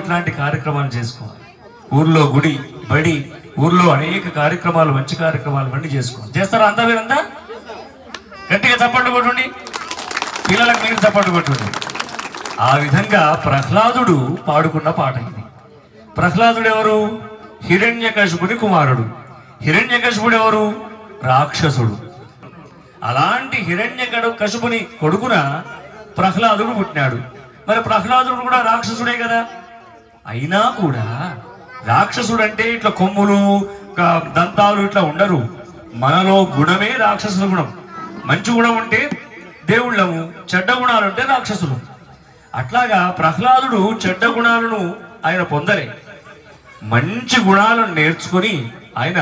ఇట్లాంటి కార్యక్రమాలు చేసుకోవాలి. ఊర్లో గుడి బడి ఊర్లో అనేక కార్యక్రమాలు మంచి కార్యక్రమాలు అన్నీ చేసుకోవాలి. చేస్తారా అంతా? మీరంతా గట్టిగా చప్పట్లు కొట్టండి, పిల్లలకు మీరు చప్పట్లు కొట్టండి. ఆ విధంగా ప్రహ్లాదుడు పాడుకున్న పాట ఇది. ప్రహ్లాదుడు ఎవరు? హిరణ్యకశిపుని కుమారుడు. హిరణ్యకశిపుడు ఎవరు? రాక్షసుడు. అలాంటి హిరణ్యకశిపుని కొడుకున ప్రహ్లాదుడు పుట్టినాడు. మరి ప్రహ్లాదుడు కూడా రాక్షసుడే కదా. అయినా కూడా రాక్షసుడు అంటే ఇట్లా కొమ్ములు దంతాలు ఇట్లా ఉండరు. మనలో గుణమే రాక్షసుల గుణం. మంచి గుణం ఉంటే దేవుళ్ళము, చెడ్డ గుణాలు ఉంటే రాక్షసులు. అట్లాగా ప్రహ్లాదుడు చెడ్డ గుణాలను ఆయన పొందలే. మంచి గుణాలను నేర్చుకుని ఆయన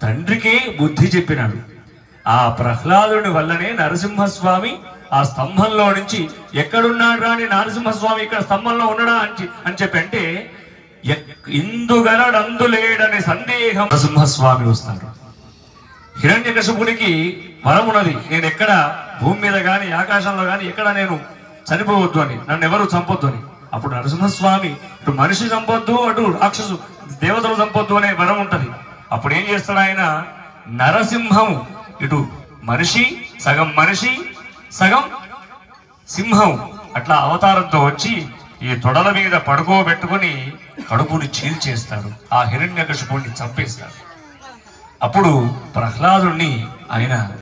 తండ్రికే బుద్ధి చెప్పినాడు. ఆ ప్రహ్లాదుని వల్లనే నరసింహస్వామి ఆ స్తంభంలో నుంచి ఎక్కడున్నాడు రాని నరసింహస్వామి ఇక్కడ స్తంభంలో ఉన్నాడా అని చెప్పి అంటే ఇందుగలడందులేడనే సందేహం నరసింహస్వామి వస్తాడు. హిరణ్యకశిపునికి వరం ఉన్నది, నేను ఎక్కడ భూమి మీద కానీ ఆకాశంలో కానీ ఎక్కడ నేను చనిపోవద్దు అని, నన్ను ఎవరు చంపొద్దు అని. అప్పుడు నరసింహస్వామి ఇటు మనిషి చంపొద్దు, అటు రాక్షసు దేవతలు చంపొద్దు అనే వరం ఉంటది. అప్పుడు ఏం చేస్తాడు ఆయన? నరసింహం, ఇటు మనిషి సగం మనిషి సగం సింహం అట్లా అవతారంతో వచ్చి ఈ తొడల మీద పడుకోబెట్టుకుని కడుపుని చీల్చేస్తాడు. ఆ హిరణ్యకశిపుణ్ణి చంపేస్తాడు. అప్పుడు ప్రహ్లాదుణ్ణి ఆయన